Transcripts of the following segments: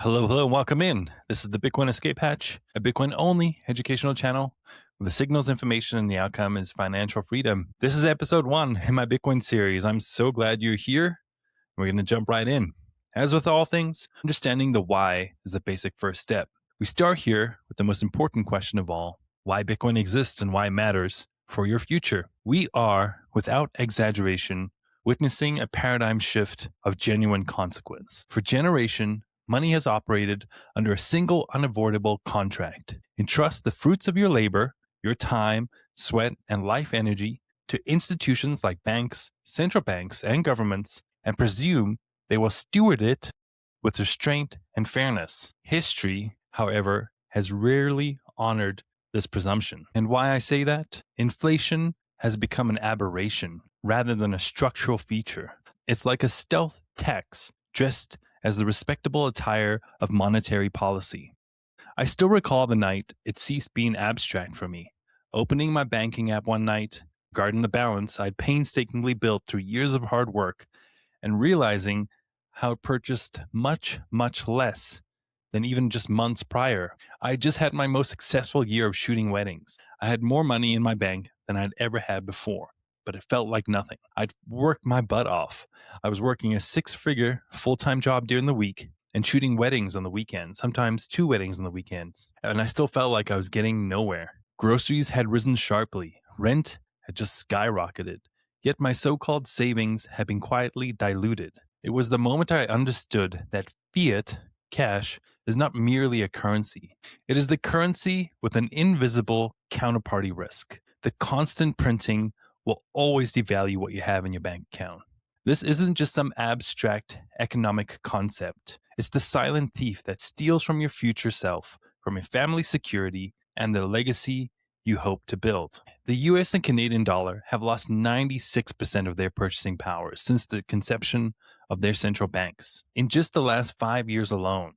Hello, and welcome in. This is the Bitcoin Escape Hatch, a Bitcoin-only educational channel where the signals, information, and the outcome is financial freedom. This is episode 1 in my Bitcoin series. I'm so glad you're here. We're going to jump right in. As with all things, understanding the why is the basic first step. We start here with the most important question of all, why Bitcoin exists and why it matters for your future. We are, without exaggeration, witnessing a paradigm shift of genuine consequence. For generation, money has operated under a single unavoidable contract. Entrust the fruits of your labor, your time, sweat, and life energy to institutions like banks, central banks, and governments, and presume they will steward it with restraint and fairness. History, however, has rarely honored this presumption. And why I say that? Inflation has become an aberration rather than a structural feature. It's like a stealth tax dressed as the respectable attire of monetary policy. I still recall the night it ceased being abstract for me. Opening my banking app one night, guarding the balance I'd painstakingly built through years of hard work, and realizing how it purchased much, much less than even just months prior. I just had my most successful year of shooting weddings. I had more money in my bank than I'd ever had before, but it felt like nothing. I'd worked my butt off. I was working a 6-figure full-time job during the week and shooting weddings on the weekends, sometimes 2 weddings on the weekends, and I still felt like I was getting nowhere. Groceries had risen sharply. Rent had just skyrocketed. Yet my so-called savings had been quietly diluted. It was the moment I understood that fiat, cash, is not merely a currency. It is the currency with an invisible counterparty risk. The constant printing will always devalue what you have in your bank account. This isn't just some abstract economic concept. It's the silent thief that steals from your future self, from your family's security, and the legacy you hope to build. The US and Canadian dollar have lost 96% of their purchasing power since the conception of their central banks. In just the last 5 years alone,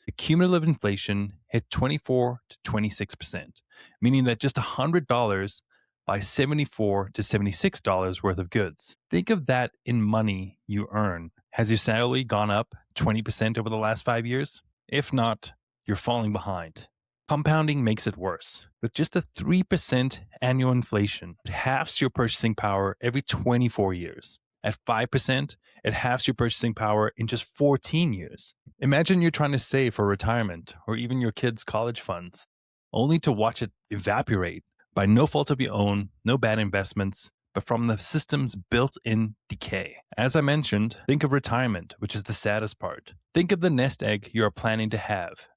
the cumulative inflation hit 24 to 26%, meaning that just $100 buys $74 to $76 worth of goods. Think of that in money you earn. Has your salary gone up 20% over the last 5 years? If not, you're falling behind. Compounding makes it worse. With just a 3% annual inflation, it halves your purchasing power every 24 years. At 5%, it halves your purchasing power in just 14 years. Imagine you're trying to save for retirement or even your kids' college funds, only to watch it evaporate by no fault of your own, no bad investments, but from the system's built-in decay. As I mentioned, think of retirement, which is the saddest part. Think of the nest egg you are planning to have.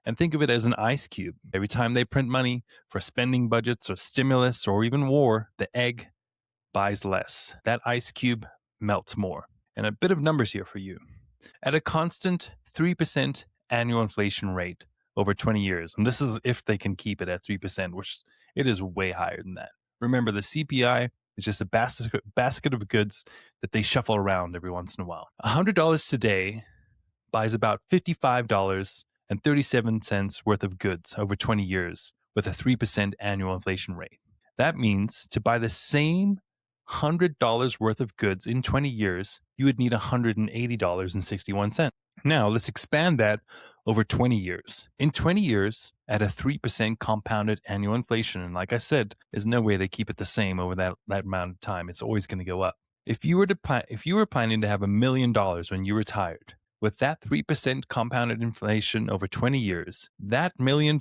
And think of it as an ice cube. Every time they print money for spending budgets or stimulus or even war, the egg buys less. That ice cube melts more. And a bit of numbers here for you. At a constant 3% annual inflation rate over 20 years, and this is if they can keep it at 3%, which it is way higher than that. Remember, the CPI is just a basket of goods that they shuffle around every once in a while. $100 today buys about $55.37 worth of goods over 20 years with a 3% annual inflation rate. That means to buy the same $100 worth of goods in 20 years, you would need $180.61. Now, let's expand that over 20 years. In 20 years, at a 3% compounded annual inflation, and like I said, there's no way they keep it the same over that amount of time. It's always going to go up. If you were planning to have $1 million when you retired, with that 3% compounded inflation over 20 years, that $1 million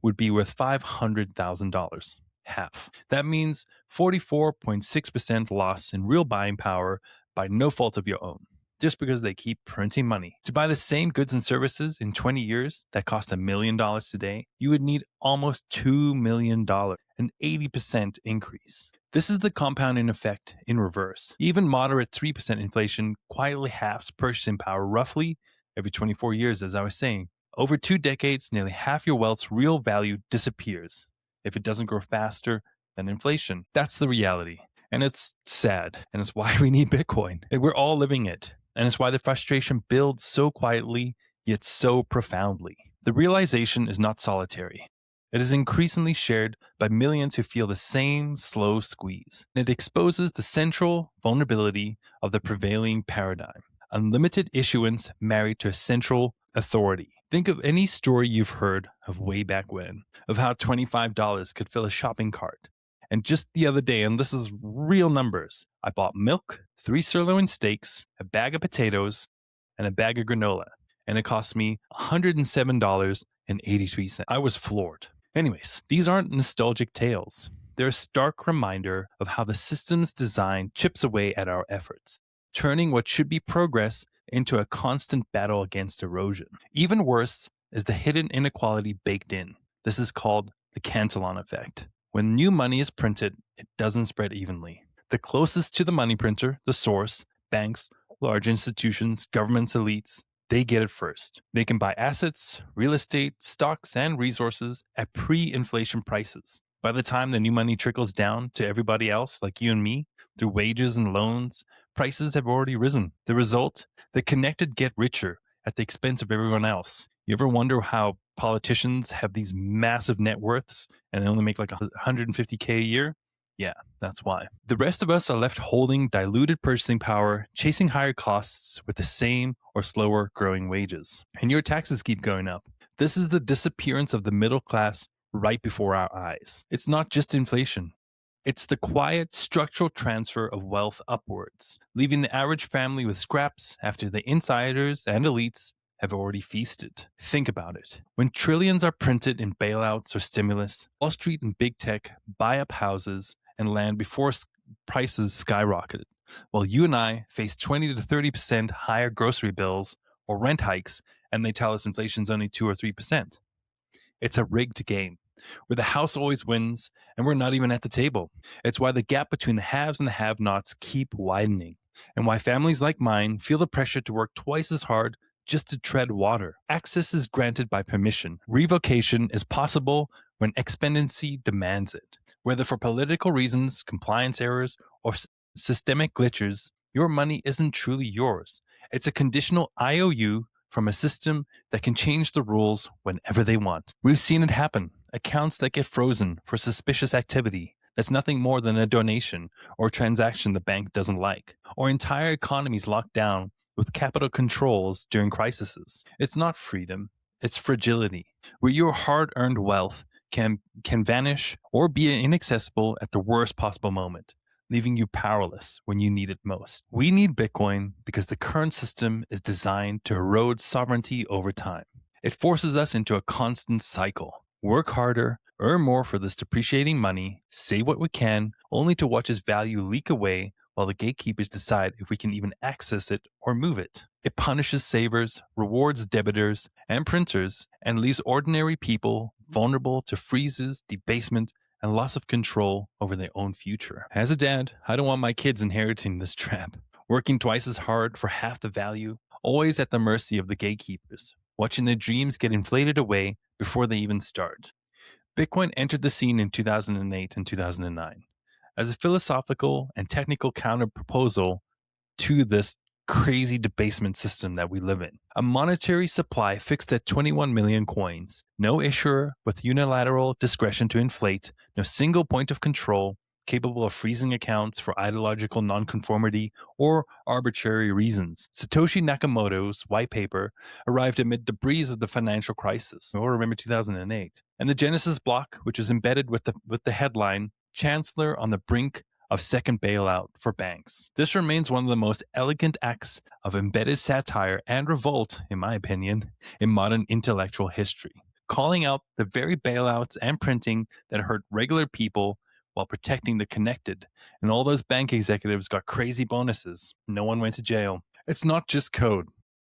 would be worth $500,000. Half. That means 44.6% loss in real buying power by no fault of your own, just because they keep printing money. To buy the same goods and services in 20 years that cost $1 million today, you would need almost $2 million, an 80% increase. This is the compounding effect in reverse. Even moderate 3% inflation quietly halves purchasing power roughly every 24 years, as I was saying. Over 2 decades, nearly half your wealth's real value disappears if it doesn't grow faster than inflation. That's the reality. And it's sad. And it's why we need Bitcoin. And we're all living it. And it's why the frustration builds so quietly, yet so profoundly. The realization is not solitary. It is increasingly shared by millions who feel the same slow squeeze. It exposes the central vulnerability of the prevailing paradigm. Unlimited issuance married to a central authority. Think of any story you've heard of way back when, of how $25 could fill a shopping cart. And just the other day, and this is real numbers, I bought milk, 3 sirloin steaks, a bag of potatoes, and a bag of granola. And it cost me $107.83. I was floored. Anyways, these aren't nostalgic tales. They're a stark reminder of how the system's design chips away at our efforts, turning what should be progress into a constant battle against erosion. Even worse is the hidden inequality baked in. This is called the Cantillon effect. When new money is printed, it doesn't spread evenly. The closest to the money printer, the source, banks, large institutions, governments, elites, they get it first. They can buy assets, real estate, stocks, and resources at pre-inflation prices. By the time the new money trickles down to everybody else, like you and me, through wages and loans, prices have already risen. The result? The connected get richer at the expense of everyone else. You ever wonder how politicians have these massive net worths and they only make like $150K a year? Yeah, that's why. The rest of us are left holding diluted purchasing power, chasing higher costs with the same or slower growing wages. And your taxes keep going up. This is the disappearance of the middle class right before our eyes. It's not just inflation. It's the quiet, structural transfer of wealth upwards, leaving the average family with scraps after the insiders and elites have already feasted. Think about it. When trillions are printed in bailouts or stimulus, Wall Street and big tech buy up houses and land before prices skyrocketed, while you and I face 20 to 30% higher grocery bills or rent hikes, and they tell us inflation's only 2 or 3%. It's a rigged game, where the house always wins, and we're not even at the table. It's why the gap between the haves and the have-nots keep widening, and why families like mine feel the pressure to work twice as hard just to tread water. Access is granted by permission. Revocation is possible when expediency demands it. Whether for political reasons, compliance errors, or systemic glitches, your money isn't truly yours. It's a conditional IOU from a system that can change the rules whenever they want. We've seen it happen. Accounts that get frozen for suspicious activity that's nothing more than a donation or transaction the bank doesn't like, or entire economies locked down with capital controls during crises. It's not freedom, it's fragility, where your hard-earned wealth can vanish or be inaccessible at the worst possible moment, leaving you powerless when you need it most. We need Bitcoin because the current system is designed to erode sovereignty over time. It forces us into a constant cycle. Work harder, earn more for this depreciating money, save what we can, only to watch its value leak away while the gatekeepers decide if we can even access it or move it. It punishes savers, rewards debitors and printers, and leaves ordinary people vulnerable to freezes, debasement, and loss of control over their own future. As a dad, I don't want my kids inheriting this trap, working twice as hard for half the value, always at the mercy of the gatekeepers, watching their dreams get inflated away before they even start. Bitcoin entered the scene in 2008 and 2009 as a philosophical and technical counter-proposal to this crazy debasement system that we live in. A monetary supply fixed at 21 million coins, no issuer with unilateral discretion to inflate, no single point of control, capable of freezing accounts for ideological nonconformity or arbitrary reasons. Satoshi Nakamoto's white paper arrived amid the breeze of the financial crisis. You'll remember 2008. And the Genesis block, which was embedded with the headline, Chancellor on the brink of second bailout for banks. This remains one of the most elegant acts of embedded satire and revolt, in my opinion, in modern intellectual history, calling out the very bailouts and printing that hurt regular people while protecting the connected. And all those bank executives got crazy bonuses. No one went to jail. It's not just code.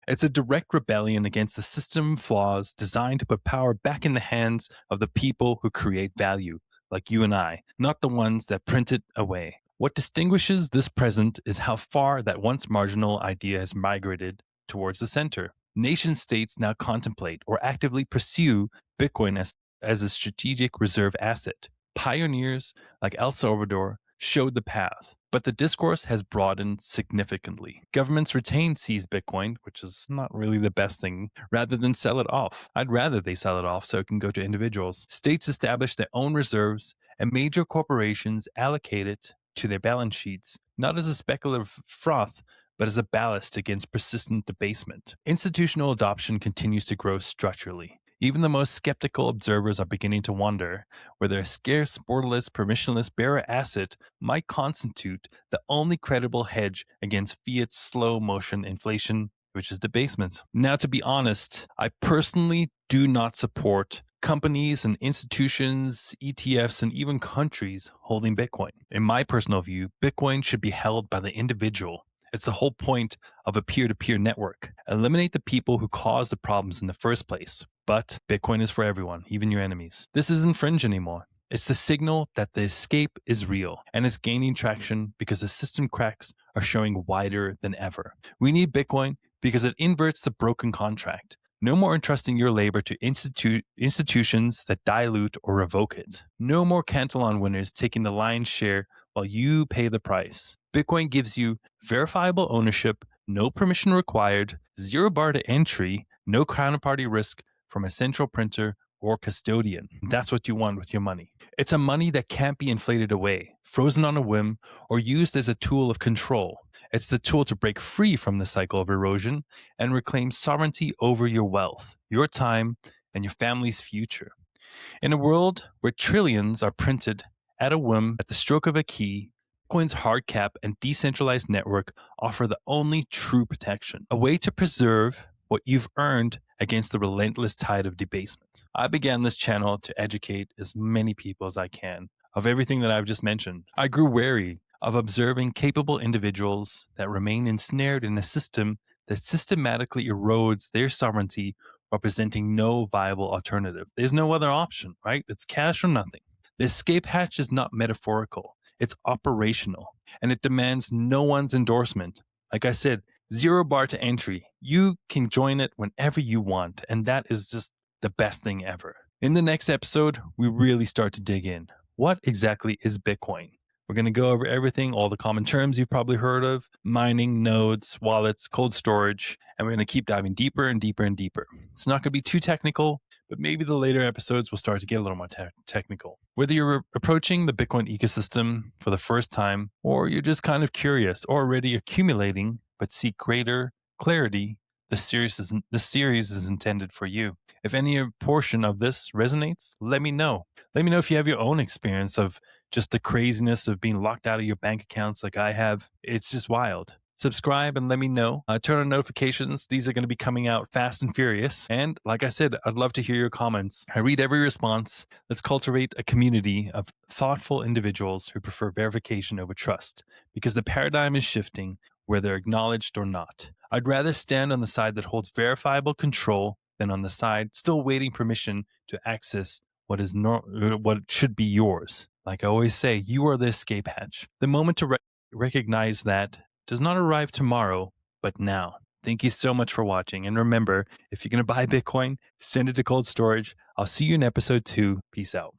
It's a direct rebellion against the system flaws designed to put power back in the hands of the people who create value, like you and I, not the ones that print it away. What distinguishes this present is how far that once marginal idea has migrated towards the center. Nation states now contemplate or actively pursue Bitcoin as a strategic reserve asset. Pioneers like El Salvador showed the path, but the discourse has broadened significantly. Governments retain seized Bitcoin, which is not really the best thing, rather than sell it off. I'd rather they sell it off so it can go to individuals. States establish their own reserves, and major corporations allocate it to their balance sheets, not as a speculative froth, but as a ballast against persistent debasement. Institutional adoption continues to grow structurally. Even the most skeptical observers are beginning to wonder whether a scarce, borderless, permissionless bearer asset might constitute the only credible hedge against Fiat's slow motion inflation, which is debasement. Now, to be honest, I personally do not support companies and institutions, ETFs, and even countries holding Bitcoin. In my personal view, Bitcoin should be held by the individual. It's the whole point of a peer-to-peer network. Eliminate the people who cause the problems in the first place. But Bitcoin is for everyone, even your enemies. This isn't fringe anymore. It's the signal that the escape is real, and it's gaining traction because the system cracks are showing wider than ever. We need Bitcoin because it inverts the broken contract. No more entrusting your labor to institutions that dilute or revoke it. No more Cantillon winners taking the lion's share while you pay the price. Bitcoin gives you verifiable ownership, no permission required, 0 bar to entry, no counterparty risk from a central printer or custodian. That's what you want with your money. It's a money that can't be inflated away, frozen on a whim, or used as a tool of control. It's the tool to break free from the cycle of erosion and reclaim sovereignty over your wealth, your time, and your family's future. In a world where trillions are printed at a whim at the stroke of a key, Bitcoin's hard cap and decentralized network offer the only true protection, a way to preserve what you've earned against the relentless tide of debasement. I began this channel to educate as many people as I can of everything that I've just mentioned. I grew wary of observing capable individuals that remain ensnared in a system that systematically erodes their sovereignty while presenting no viable alternative. There's no other option, right? It's cash or nothing. The escape hatch is not metaphorical. It's operational, and it demands no one's endorsement. Like I said, 0 bar to entry. You can join it whenever you want, and that is just the best thing ever. In the next episode, we really start to dig in. What exactly is Bitcoin? We're going to go over everything, all the common terms you've probably heard of, mining, nodes, wallets, cold storage, and we're going to keep diving deeper and deeper and deeper. It's not going to be too technical, but maybe the later episodes will start to get a little more technical. Whether you're approaching the Bitcoin ecosystem for the first time, or you're just kind of curious or already accumulating but seek greater clarity, the series is intended for you. If any portion of this resonates, let me know. Let me know if you have your own experience of just the craziness of being locked out of your bank accounts like I have. It's just wild. Subscribe and let me know. Turn on notifications. These are going to be coming out fast and furious. And like I said, I'd love to hear your comments. I read every response. Let's cultivate a community of thoughtful individuals who prefer verification over trust, because the paradigm is shifting, whether acknowledged or not. I'd rather stand on the side that holds verifiable control than on the side still waiting permission to access what should be yours. Like I always say, you are the escape hatch. The moment to recognize that does not arrive tomorrow, but now. Thank you so much for watching. And remember, if you're going to buy Bitcoin, send it to cold storage. I'll see you in episode 2. Peace out.